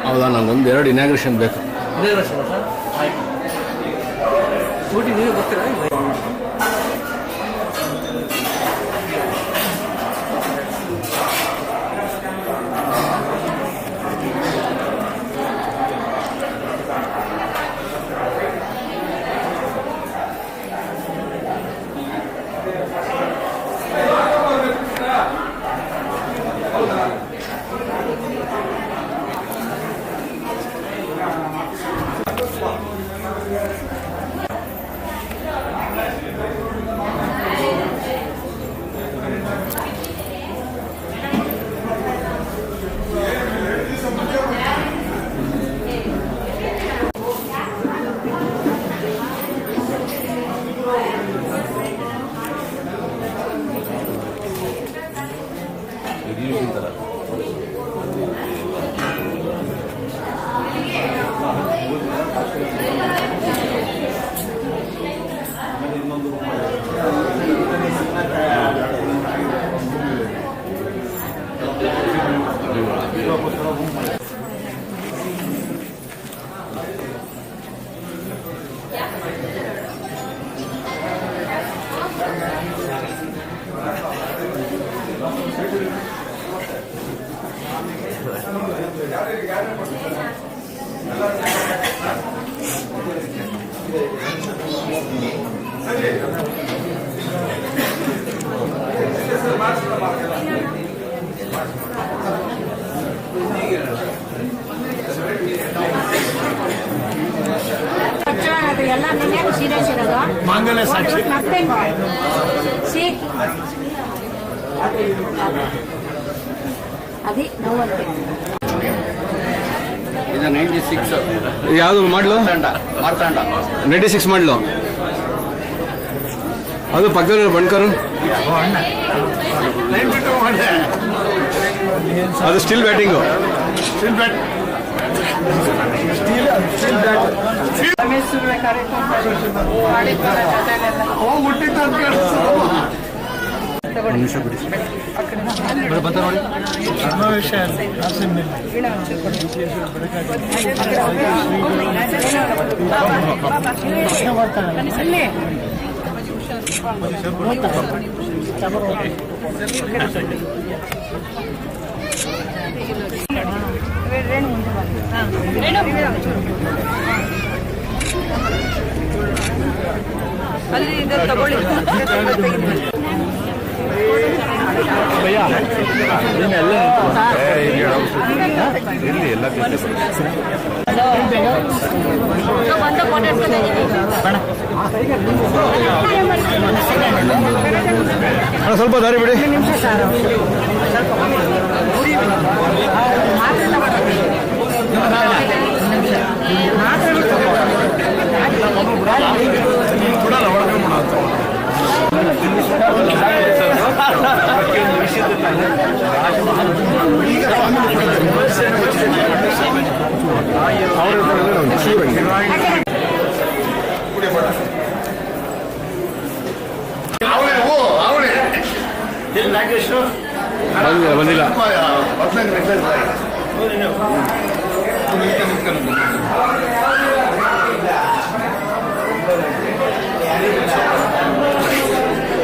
ಹೌದಾ, ನಂಗೊಂದು ಎರಡು ಇನಾಗ್ರೇಷನ್ ಬೇಕು. मांगल्य साक्षी ಇದು 96 ಯಾವುದು ಮಾಡಲು ಮಾರ್ತಾಂಡ 96 ಮಾಡಲು ಅದು ಪಕ್ಕದಲ್ಲಿ ಬಂಡ್ಕರು ಅದು ಸ್ಟಿಲ್ ಬ್ಯಾಟಿಂಗು ಹೋಗ್ಬಿಟ್ಟಿತ್ತು ಅಂತ ನಿಮಿಷ ಬಿಡಿ ಬಂತ ನೋಡಿ. ಸಮಾವೇಶ ಅಲ್ಲಿ ಇದು ತಗೊಳ್ಳಿ. ಸ್ವಲ್ಪ ದಾರಿ ಬಿಡಿ. ಬಂದಿಲ್ಲ.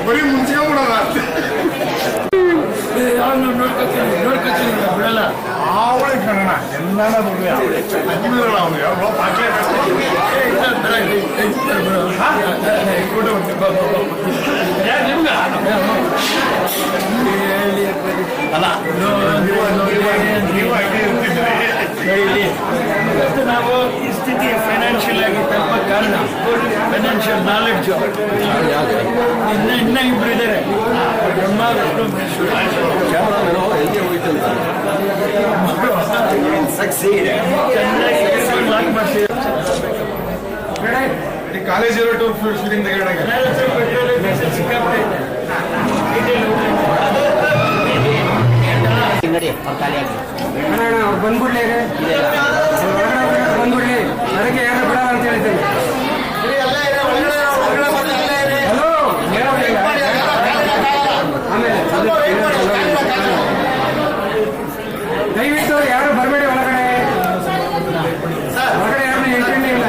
ಬರೀ ಮುಂಚೆ ನೋಡ್ಕೊತೀನಿ ಬಿಡಲ್ಲ. ಅವಳೆ ಕಣ ಎಲ್ಲಾನ ದುಡ್ಡು ಅವನು ಯಾವ ಪಾಕೆಟ್ ಅಲ್ಲ ಇವತ್ತು ನಾವು ಈ ಸ್ಥಿತಿ ಫೈನಾನ್ಷಿಯಲ್ ಆಗಿ ತಲುಪ ಕಾರಣ ಫೈನಾನ್ಷಿಯಲ್ ನಾಲೆಡ್ಜು. ಇನ್ನ ಇಬ್ರು ಇದ್ದಾರೆ, ಕಾಲೇಜ್ ಇರೋ ಟೂರ್ ಶೂಟಿಂಗ್ ತೆಗೆದಾಗ ಬಂದ್ಬಿಡ್ಲಿ ಬಂದ್ಬಿಡ್ಲಿ ನನಗೆ ಯಾರು ಬಿಡಲ್ಲ ಅಂತ ಹೇಳ್ತೀನಿ. ದಯವಿಟ್ಟು ಯಾರು ಬರಬೇಡಿ ಒಳಗಡೆ. ಹೊರಗಡೆ ಯಾರು ಎಂಟ್ರಿನೇ ಇಲ್ಲ.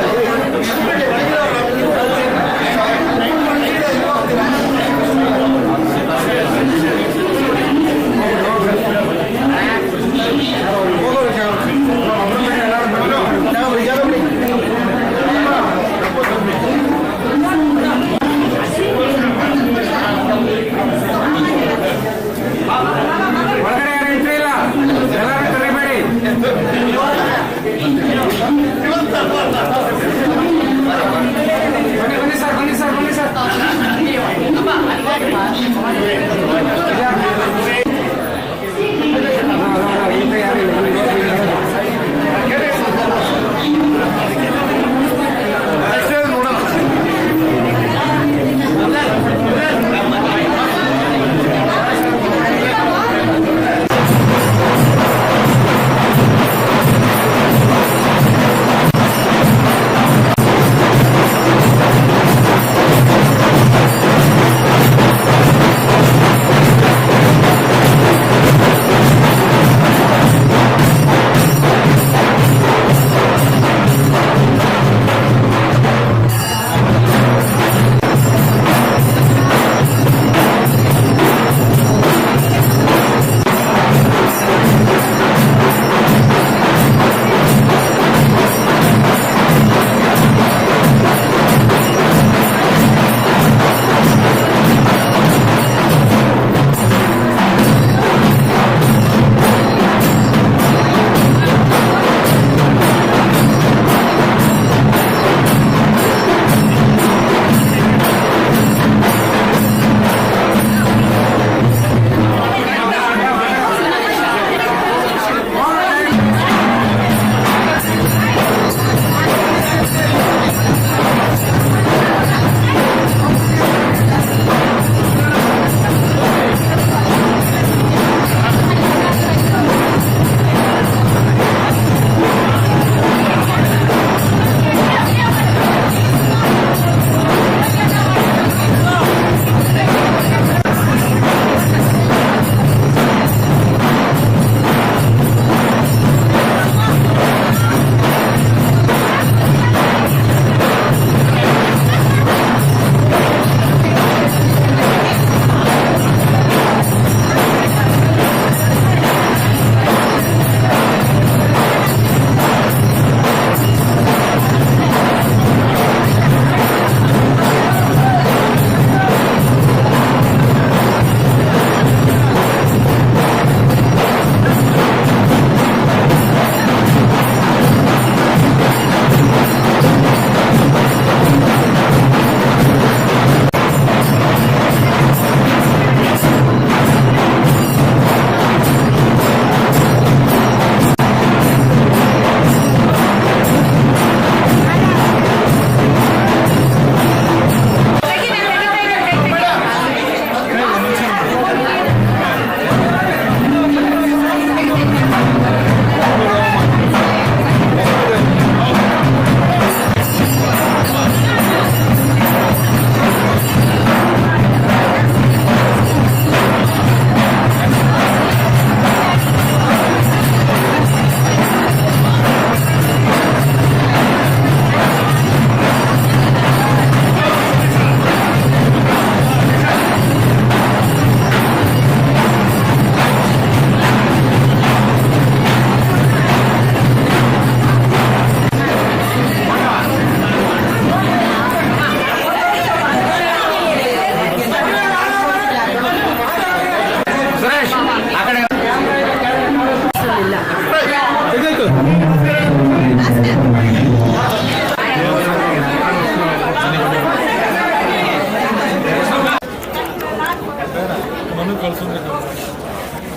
ಮನು ಕಳ್ಸಿದ್ರೆ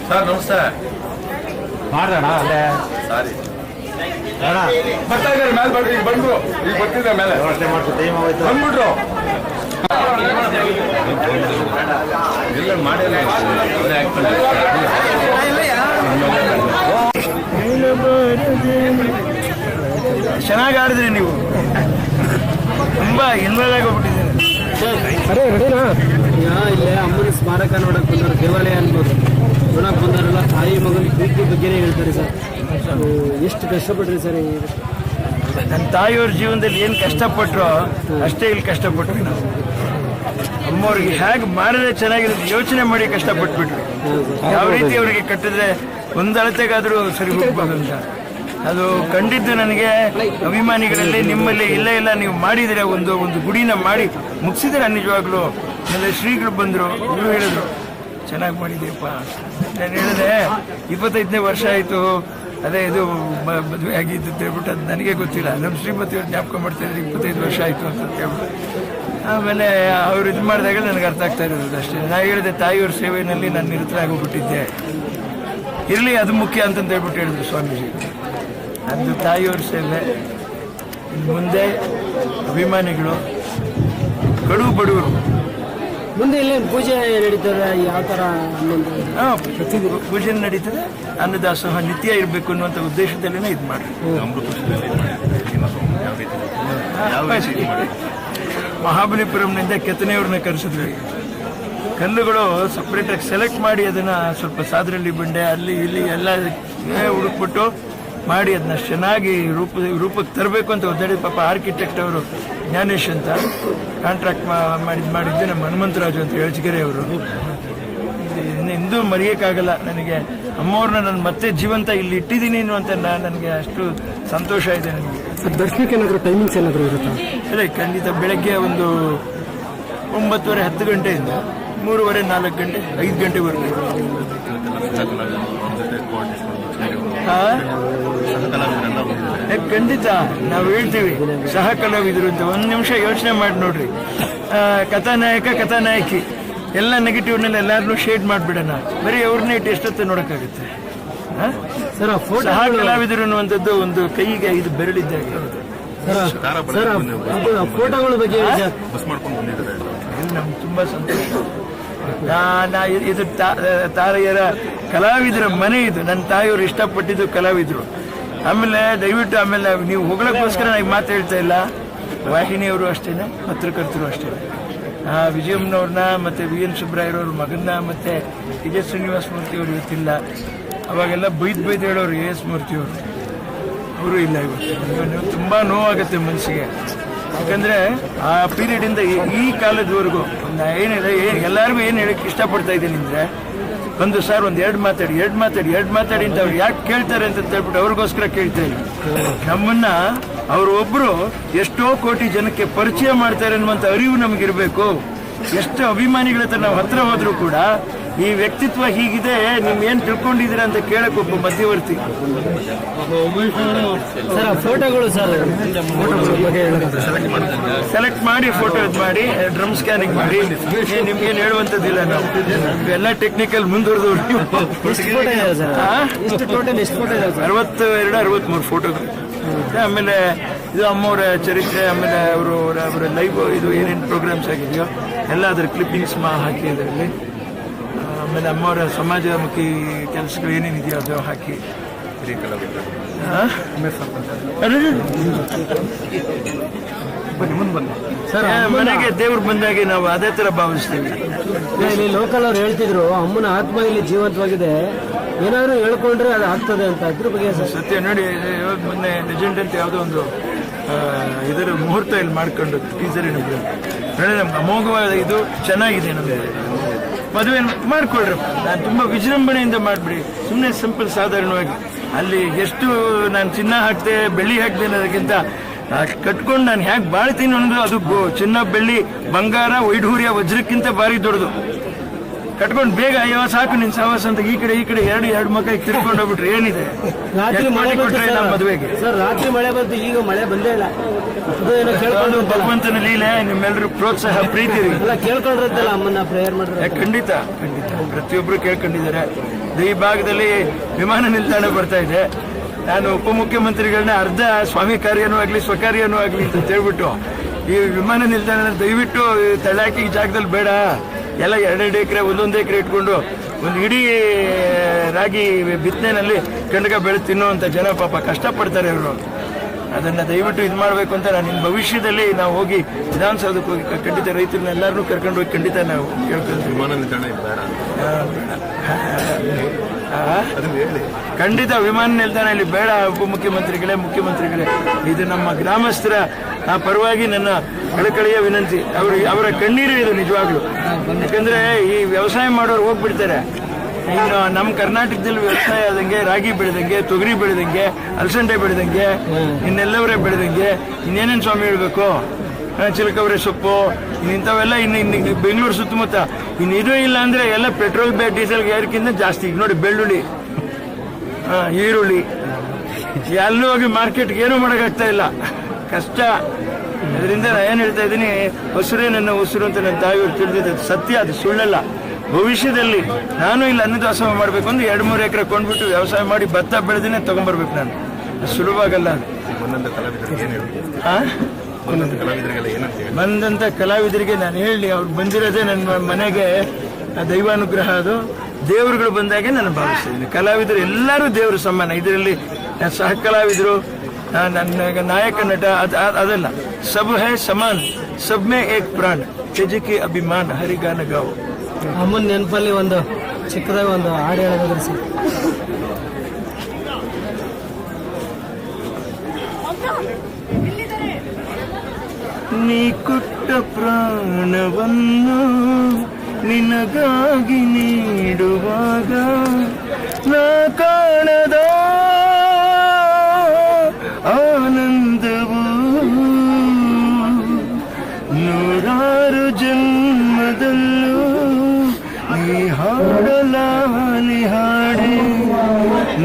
ಸರ್ ನಮಸ್ತೆ. ಮಾಡೋಣ ಅಲ್ಲೇ ಸಾರಿ ಬರ್ತಾ ಇದ್ದಾರೆ ಮೇಲೆ ಬರ್ರಿ, ಈಗ ಬಂದ್ರು, ಈಗ ಬರ್ತಿದ್ದೆ ಮೇಲೆ ವ್ಯವಸ್ಥೆ ಮಾಡ್ತೀವಿ ಟೈಮ್ ಆಗೋಯ್ತು. ಬಂದ್ಬಿಟ್ರು. ಇಲ್ಲ ಮಾಡಿಲ್ಲ ಅವರೇ ಆಗ್ತಾರೆ. ಚೆನ್ನಾಗಿ ಆಡಿದ್ರಿ ನೀವು, ತುಂಬಾ ಇನ್ವಾಲ್ವ್ ಆಗೋಗ್ಬಿಟ್ಟಿದ್ದೀರಿ. ಅರೆ ರೆಡಿನಾ? ಇಲ್ಲೇ ಅಮ್ಮನ ಸ್ಮಾರಕ ನೋಡಕ್ ಬಂದವರು, ದೇವಾಲಯ ಅನ್ಬೋದು. ನೋಡಕ್ ಬಂದವರೆಲ್ಲ ತಾಯಿ ಮಗನ ಪ್ರೀತಿ ಬಗ್ಗೆನೇ ಹೇಳ್ತಾರೆ ಸರ್. ಎಷ್ಟು ಕಷ್ಟಪಟ್ರಿ ಸರ್. ನನ್ನ ತಾಯಿಯವ್ರ ಜೀವನದಲ್ಲಿ ಏನು ಕಷ್ಟಪಟ್ಟರು ಅಷ್ಟೇ ಇಲ್ಲಿ ಕಷ್ಟಪಟ್ವಿ ನಾವು. ಅಮ್ಮವ್ರಿಗೆ ಹೇಗೆ ಮಾಡಿದ್ರೆ ಚೆನ್ನಾಗಿರುತ್ತೆ ಯೋಚನೆ ಮಾಡಿ ಕಷ್ಟಪಟ್ಬಿಟ್ರು. ಯಾವ ರೀತಿ ಅವರಿಗೆ ಕಟ್ಟಿದ್ರೆ ಒಂದು ಅಳತೆಗಾದರೂ ಸರಿ ಹೋಗ್ಬೋದು ಅಂತ. ಅದು ಕಂಡಿದ್ದು ನನಗೆ ಅಭಿಮಾನಿಗಳಲ್ಲಿ ನಿಮ್ಮಲ್ಲಿ ಇಲ್ಲ ಇಲ್ಲ ನೀವು ಮಾಡಿದರೆ ಒಂದು ಗುಡಿನ ಮಾಡಿ ಮುಗಿಸಿದ್ರೆ ನಿಜವಾಗ್ಲೂ. ಆಮೇಲೆ ಶ್ರೀಗಳು ಬಂದರು, ಇವರು ಹೇಳಿದ್ರು ಚೆನ್ನಾಗಿ ಮಾಡಿದೆಯಪ್ಪ. ನಾನು ಹೇಳಿದೆ 25ನೇ ವರ್ಷ ಆಯಿತು, ಅದೇ ಇದು ಮದುವೆ ಆಗಿದ್ದು ಅಂತ ಹೇಳ್ಬಿಟ್ಟು ಅದು ನನಗೆ ಗೊತ್ತಿಲ್ಲ. ನಮ್ಮ ಶ್ರೀಮತಿಯವ್ರು ಜ್ಞಾಪಕ ಮಾಡ್ತಾಯಿದ್ರು 25 ವರ್ಷ ಆಯಿತು ಅಂತ ಹೇಳ್ಬಿಟ್ಟು. ಆಮೇಲೆ ಅವ್ರು ಇದು ಮಾಡಿದಾಗ ನನಗೆ ಅರ್ಥ ಆಗ್ತಾ ಇರೋದು ಅಷ್ಟೇ. ನಾನು ಹೇಳಿದೆ ತಾಯಿಯವ್ರ ಸೇವೆಯಲ್ಲಿ ನಾನು ನಿರತರಾಗೋಗ್ಬಿಟ್ಟಿದ್ದೆ, ಇರಲಿ ಅದು ಮುಖ್ಯ ಅಂತಂತ ಹೇಳ್ಬಿಟ್ಟು ಹೇಳಿದ್ರು ಸ್ವಾಮೀಜಿ. ಅದು ತಾಯಿಯವ್ರ ಸೇವೆ. ಮುಂದೆ ಅಭಿಮಾನಿಗಳು, ಕಡು ಬಡವರು. ಮುಂದೆ ಇಲ್ಲಿ ಪೂಜೆ ನಡೀತದೆ ಯಾವ ಥರ? ಪೂಜೆ ನಡೀತದೆ, ಅನ್ನದಾಸೋಹ ನಿತ್ಯ ಇರಬೇಕು ಅನ್ನುವಂಥ ಉದ್ದೇಶದಲ್ಲಿನೇ ಇದು ಮಾಡಿ. ಮಹಾಬಲಿಪುರಂನಿಂದ ಕೆತ್ತನೆಯವ್ರನ್ನ ಕರೆಸಿದ್ವಿ. ಕಲ್ಲುಗಳು ಸಪ್ರೇಟಾಗಿ ಸೆಲೆಕ್ಟ್ ಮಾಡಿ ಅದನ್ನು ಸ್ವಲ್ಪ ಸಾದ್ರಳ್ಳಿ ಬಂಡೆ ಅಲ್ಲಿ ಇಲ್ಲಿ ಎಲ್ಲ ಹುಡುಕ್ಬಿಟ್ಟು ಮಾಡಿ ಅದನ್ನ ಚೆನ್ನಾಗಿ ರೂಪಕ್ಕೆ ತರಬೇಕು ಅಂತ ಒದ್ದಾಡಿ ಪಾಪ ಆರ್ಕಿಟೆಕ್ಟ್ ಅವರು ಜ್ಞಾನೇಶ್ ಅಂತ ಕಾಂಟ್ರಾಕ್ಟ್ ಮಾಡಿದ್ದು ನಮ್ಮ ಹನುಮಂತರಾಜು ಅಂತ ಎಳಚಗೆರೆ ಅವರು. ಇಂದು ಮರೆಯೋಕ್ಕಾಗಲ್ಲ ನನಗೆ. ಅಮ್ಮವ್ರನ್ನ ನಾನು ಮತ್ತೆ ಜೀವಂತ ಇಲ್ಲಿ ಇಟ್ಟಿದ್ದೀನಿ ಅನ್ನುವಂತ ನನಗೆ ಅಷ್ಟು ಸಂತೋಷ ಇದೆ ನನಗೆ. ದರ್ಶನಕ್ಕೆ ಏನಾದರೂ ಟೈಮಿಂಗ್ಸ್ ಏನಾದರೂ ಇರುತ್ತಾ? ಅದೇ ಖಂಡಿತ ಬೆಳಗ್ಗೆ ಒಂದು 9:30-10 ಗಂಟೆಯಿಂದ 3:30-4 ಗಂಟೆ 5 ಗಂಟೆವರೆಗೂ. ಖಂಡಿತ ನಾವು ಹೇಳ್ತೀವಿ ಸಹ ಕಲಾವಿದರು ಅಂತ. ಒಂದು ನಿಮಿಷ ಯೋಚನೆ ಮಾಡಿ ನೋಡ್ರಿ. ಕಥಾನಾಯಕಿ ಎಲ್ಲ ನೆಗೆಟಿವ್ನೆಲ್ಲ ಎಲ್ಲಾರನ್ನೂ ಶೇಡ್ ಮಾಡಿಬಿಡೋಣ, ಬರೀ ಅವ್ರನ್ನೇ ಇಟ್ಟು ಎಷ್ಟೊತ್ತು ನೋಡೋಕ್ಕಾಗುತ್ತೆ? ಸಹ ಕಲಾವಿದರು ಅನ್ನುವಂಥದ್ದು ಒಂದು ಕೈಗೆ 5 ಬೆರಳಿದ್ದಾಗ. ಫೋಟೋಗಳ ಬಗ್ಗೆ ನಮ್ಗೆ ತುಂಬಾ ಸಂತೋಷ. ಇದು ತಾರೆಯರ ಕಲಾವಿದರ ಮನೆ ಇದು. ನನ್ನ ತಾಯಿಯವರು ಇಷ್ಟಪಟ್ಟಿದ್ದು ಕಲಾವಿದರು. ಆಮೇಲೆ ದಯವಿಟ್ಟು ಆಮೇಲೆ ನೀವು ಹೊಗಳಕ್ಕೋಸ್ಕರ ನಾನು ಮಾತು ಹೇಳ್ತಾ ಇಲ್ಲ. ವಾಹಿನಿಯವರು ಅಷ್ಟೇನೆ, ಪತ್ರಕರ್ತರು ಅಷ್ಟೇ. ವಿಜಯಮ್ಮನವ್ರನ್ನ ಮತ್ತೆ VN ಸುಬ್ರಾಯರವ್ರ ಮಗನ್ನ ಮತ್ತೆ ವಿಜಯ ಶ್ರೀನಿವಾಸ ಮೂರ್ತಿಯವರು ಇವತ್ತಿಲ್ಲ. ಅವಾಗೆಲ್ಲ ಬೈದು ಹೇಳೋರು AS ಮೂರ್ತಿಯವರು, ಅವರು ಇಲ್ಲ ಇವತ್ತು. ತುಂಬಾ ನೋವಾಗುತ್ತೆ ಮನಸ್ಸಿಗೆ. ಯಾಕಂದ್ರೆ ಆ ಪೀರಿಯಡಿಂದ ಈ ಕಾಲದವರೆಗೂ ಏನಿದೆ ಎಲ್ಲರಿಗೂ ಏನು ಹೇಳಕ್ಕೆ ಇಷ್ಟಪಡ್ತಾ ಇದ್ದೀನಿ ಅಂದರೆ, ಒಂದು ಸಾರ್ ಒಂದು ಎರಡು ಮಾತಾಡಿ ಅಂತ ಅವ್ರು ಯಾಕೆ ಕೇಳ್ತಾರೆ ಅಂತ ಹೇಳ್ಬಿಟ್ಟು ಅವ್ರಿಗೋಸ್ಕರ ಕೇಳ್ತಾ ಇಲ್ಲ. ನಮ್ಮನ್ನ ಅವರೊಬ್ಬರು ಎಷ್ಟೋ ಕೋಟಿ ಜನಕ್ಕೆ ಪರಿಚಯ ಮಾಡ್ತಾರೆ ಅನ್ನುವಂಥ ಅರಿವು ನಮಗಿರಬೇಕು. ಎಷ್ಟು ಅಭಿಮಾನಿಗಳ ಹತ್ರ ನಾವು ಹತ್ರ ಹೋದ್ರೂ ಕೂಡ ಈ ವ್ಯಕ್ತಿತ್ವ ಹೀಗಿದೆ, ನೀವೇನು ತಿಳ್ಕೊಂಡಿದ್ದೀರಾ ಅಂತ ಕೇಳಕ್ಕೆ ಒಬ್ಬ ಮಧ್ಯವರ್ತಿ. ಫೋಟೋಗಳು ಸೆಲೆಕ್ಟ್ ಮಾಡಿ ಫೋಟೋ ಇದು ಮಾಡಿ ಡ್ರಮ್ ಸ್ಕ್ಯಾನಿಂಗ್ ಮಾಡಿ ನಿಮ್ಗೇನು ಹೇಳುವಂಥದ್ದಿಲ್ಲ. ನಾವು ಎಲ್ಲ ಟೆಕ್ನಿಕಲ್ ಮುಂದುವರೆದವ್ರು. 62-63 ಫೋಟೋಗಳು. ಆಮೇಲೆ ಇದು ಅಮ್ಮವರ ಚರಿತ್ರೆ, ಆಮೇಲೆ ಅವರ ಲೈವ್ ಇದು ಏನೇನು ಪ್ರೋಗ್ರಾಮ್ಸ್ ಆಗಿದೆಯೋ ಎಲ್ಲ ಅದರ ಕ್ಲಿಪ್ಪಿಂಗ್ಸ್ ಹಾಕಿ ಅದರಲ್ಲಿ. ಆಮೇಲೆ ಅಮ್ಮವರ ಸಮಾಜಮುಖಿ ಕೆಲಸಗಳು ಏನೇನಿದೆಯೋ ಅದು ಹಾಕಿ. ಮನೆಗೆ ದೇವ್ರು ಬಂದಾಗೆ ನಾವು ಅದೇ ತರ ಭಾವಿಸ್ತೀವಿ. ಇಲ್ಲಿ ಲೋಕಲ್ ಅವ್ರು ಹೇಳ್ತಿದ್ರು ಅಮ್ಮನ ಆತ್ಮ ಇಲ್ಲಿ ಜೀವಂತವಾಗಿದೆ, ಏನಾದ್ರು ಹೇಳ್ಕೊಂಡ್ರೆ ಅದು ಆಗ್ತದೆ ಅಂತ. ಅದ್ರ ಬಗ್ಗೆ ಸತ್ಯ ನೋಡಿ, ಮೊನ್ನೆ ಲೆಜೆಂಡ್ ಅಂತ ಯಾವುದೋ ಒಂದು ಇದರ ಮುಹೂರ್ತ ಇಲ್ಲಿ ಮಾಡ್ಕೊಂಡು ಟೀಸರಿನ ನೋಡಿ, ನಮ್ಗೆ ಅಮೋಘವಾದ ಇದು ಚೆನ್ನಾಗಿದೆ. ನಮಗೆ ಮದುವೆ ಮಾಡ್ಕೊಳ್ರಿ, ನಾನು ತುಂಬಾ ವಿಜೃಂಭಣೆಯಿಂದ ಮಾಡಿಬಿಡಿ. ಸುಮ್ಮನೆ ಸಿಂಪಲ್ ಸಾಧಾರಣವಾಗಿ ಅಲ್ಲಿ ಎಷ್ಟು ನಾನು ಚಿನ್ನ ಹಾಕ್ತೆ ಬೆಳ್ಳಿ ಹಾಕ್ತೆ ಅನ್ನೋದಕ್ಕಿಂತ ಕಟ್ಕೊಂಡು ನಾನು ಹೇಗೆ ಬಾಳ್ತೀನಿ ಅನ್ನೋದು ಅದು ಚಿನ್ನ ಬೆಳ್ಳಿ ಬಂಗಾರ ವೈಢೂರ್ಯ ವಜ್ರಕ್ಕಿಂತ ಭಾರಿ ದೊಡ್ಡದು. ಕಟ್ಕೊಂಡು ಬೇಗ ಅಯ್ಯೋ ಸಾಕು ನಿನ್ ಸಹವಾಸ ಅಂತ ಈ ಕಡೆ ಎರಡು ಮಕ್ಕಳಿಗೆ ತಿರ್ಕೊಂಡು ಹೋಗ್ಬಿಟ್ರೆ ಏನಿದೆ? ರಾತ್ರಿ ಮಳೆ ಬಂತು ಕೊಟ್ರೆ ನಮ್ಮ ಮದುವೆಗೆ ಸರ್, ರಾತ್ರಿ ಮಳೆ ಬಂತು, ಈಗ ಮಳೆ ಬಂದೇ ಇಲ್ಲ. ಏನೋ ಕೇಳ್ಕೊಂಡು ಭಗವಂತನ ಲೀಲೆ, ನಿಮ್ಮೆಲ್ಲರೂ ಪ್ರೋತ್ಸಾಹ ಪ್ರೀತಿ ಎಲ್ಲ ಕೇಳ್ಕೊಂಡಿರುತ್ತಲ್ಲ ಅಮ್ಮನ್ನ ಪ್ರೇಯರ್ ಮಾಡಿದ್ರೆ. ಖಂಡಿತ ಪ್ರತಿಯೊಬ್ರು ಕೇಳ್ಕೊಂಡಿದ್ದಾರೆ. ಈ ಭಾಗದಲ್ಲಿ ವಿಮಾನ ನಿಲ್ದಾಣ ಬರ್ತಾ ಇದೆ. ನಾನು ಉಪಮುಖ್ಯಮಂತ್ರಿಗಳನ್ನ ಅರ್ಧ ಸ್ವಾಮಿ ಕಾರ್ಯನೂ ಆಗ್ಲಿ ಸ್ವಕಾರ್ಯನೂ ಆಗ್ಲಿ ಅಂತ ಹೇಳ್ಬಿಟ್ಟು ಈ ವಿಮಾನ ನಿಲ್ದಾಣ ದಯವಿಟ್ಟು ತಳ್ಳಾಕಿ ಈ ಜಾಗದಲ್ಲಿ ಬೇಡ, ಎಲ್ಲ 2 ಎಕರೆ 1 ಎಕರೆ ಇಟ್ಕೊಂಡು ಒಂದು ಇಡೀ ರಾಗಿ ಬಿತ್ತನೆನಲ್ಲಿ ಕಣಗ ಬೆಳೆ ತಿನ್ನುವಂತ ಜನ ಪಾಪ ಕಷ್ಟಪಡ್ತಾರೆ ಅವರು. ಅದನ್ನ ದಯವಿಟ್ಟು ಇದು ಮಾಡಬೇಕು ಅಂತ ನಾನು ಇನ್ನು ಭವಿಷ್ಯದಲ್ಲಿ ನಾವು ಹೋಗಿ ವಿಧಾನಸೌಧಕ್ಕೆ ಹೋಗಿ ಖಂಡಿತ ರೈತರನ್ನ ಎಲ್ಲರನ್ನೂ ಕರ್ಕೊಂಡು ಹೋಗಿ ಖಂಡಿತ ನಾವು ಕೇಳ್ಕೊಳ್ತೀವಿ. ಖಂಡಿತ ವಿಮಾನ ನಿಲ್ದಾಣ ಇಲ್ಲಿ ಬೇಡ. ಉಪಮುಖ್ಯಮಂತ್ರಿಗಳೇ, ಮುಖ್ಯಮಂತ್ರಿಗಳೇ, ಇದು ನಮ್ಮ ಗ್ರಾಮಸ್ಥರ ಪರವಾಗಿ ನನ್ನ ಕಳಕಳಿಯ ವಿನಂತಿ. ಅವರ ಕಣ್ಣೀರು ಇದು ನಿಜವಾಗ್ಲು. ಯಾಕಂದ್ರೆ ಈ ವ್ಯವಸಾಯ ಮಾಡೋರು ಹೋಗ್ಬಿಡ್ತಾರೆ. ಇನ್ನು ನಮ್ಮ ಕರ್ನಾಟಕದಲ್ಲಿ ವ್ಯವಸಾಯ ಆದಂಗೆ, ರಾಗಿ ಬೆಳೆದಂಗೆ, ತೊಗರಿ ಬೆಳೆದಂಗೆ, ಅಲಸಂಡೆ ಬೆಳೆದಂಗೆ, ಇನ್ನೆಲ್ಲವರೇ ಬೆಳೆದಂಗೆ ಇನ್ನೇನೇನು ಸ್ವಾಮಿ ಹೇಳ್ಬೇಕು? ಚಿಲಕವರೆ ಸೊಪ್ಪು ಇಂಥವೆಲ್ಲ ಇನ್ನು ಬೆಂಗಳೂರು ಸುತ್ತಮುತ್ತ ಇದು ಇಲ್ಲ ಅಂದ್ರೆ ಎಲ್ಲ ಪೆಟ್ರೋಲ್ ಡೀಸೆಲ್ ಏರಿಕಿಂತ ಜಾಸ್ತಿ. ಈಗ ನೋಡಿ ಬೆಳ್ಳುಳ್ಳಿ, ಈರುಳ್ಳಿ ಎಲ್ಲೂ ಹೋಗಿ ಮಾರ್ಕೆಟ್ಗೆ ಏನೂ ಮಾಡೋಕ್ಕಾಗ್ತಾ ಇಲ್ಲ, ಕಷ್ಟ. ಅದರಿಂದ ನಾನು ಏನು ಹೇಳ್ತಾ ಇದ್ದೀನಿ, ಹೊಸರೇ ನನ್ನ ಉಸಿರು ಅಂತ ನನ್ನ ತಾಯಿಯವರು ತಿಳಿದಿದ್ದೆ. ಸತ್ಯ, ಅದು ಸುಳ್ಳಲ್ಲ. ಭವಿಷ್ಯದಲ್ಲಿ ನಾನು ಇಲ್ಲಿ ಅನ್ನದಾಸೋಹ ಮಾಡಬೇಕು ಅಂದ್ರೆ 2-3 ಎಕರೆ ಕೊಂಡ್ಬಿಟ್ಟು ವ್ಯವಸಾಯ ಮಾಡಿ ಭತ್ತ ಬೆಳೆದಿನೇ ತಗೊಂಡ್ಬರ್ಬೇಕು. ನಾನು ಸುಲಭವಾಗಲ್ಲ. ಬಂದಂತ ಕಲಾವಿದರಿಗೆ ನಾನು ಹೇಳಿ, ಅವ್ರು ಬಂದಿರೋದೇ ನನ್ನ ಮನೆಗೆ ದೈವಾನುಗ್ರಹ. ಅದು ದೇವರುಗಳು ಬಂದಾಗೆ ನಾನು ಭಾವಿಸ್ತಿದ್ದೀನಿ. ಕಲಾವಿದರು ಎಲ್ಲರೂ ದೇವರು ಸಮಾನ. ಇದರಲ್ಲಿ ಸಹ ಕಲಾವಿದರು, ನನ್ನ ನಾಯಕ ನಟ ಅದಲ್ಲ. ಸಬ್ ಹೈ ಸಮಾನ್, ಸಬ್ ಮೇ ಏಕ್ ಪ್ರಾಣ, ತೆಜಕಿ ಅಭಿಮಾನ, ಹರಿಗಾನ ಗಾವು. ಅಮ್ಮನ ನೆನಪಲ್ಲಿ ಒಂದು ಚಿಕ್ಕದಾಗ ಒಂದು ಹಾಡು ಹೇಳೋದಾದ್ರೆ ಸರ್. ನೀ ಕೊಟ್ಟ ಪ್ರಾಣವನ್ನು ನಿನಗಾಗಿ ನೀಡುವಾಗ ನಾ ಕಾಣದ ಆನಂದವು 100 ಜನ್ಮದಲ್ಲೂ ನೀ ಹಾಡಲಾಲಿ ಹಾಡೆ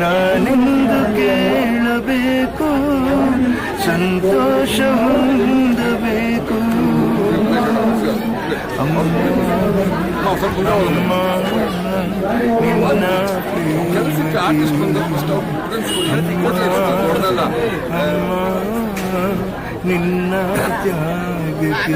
ನಾನೆಂದು ಕೇಳಬೇಕು, ಸಂತೋಷ ಹೊಂದಬೇಕು. ಅಮ್ಮ ನಿನ್ನ ತ್ಯಾಗಕ್ಕೆ.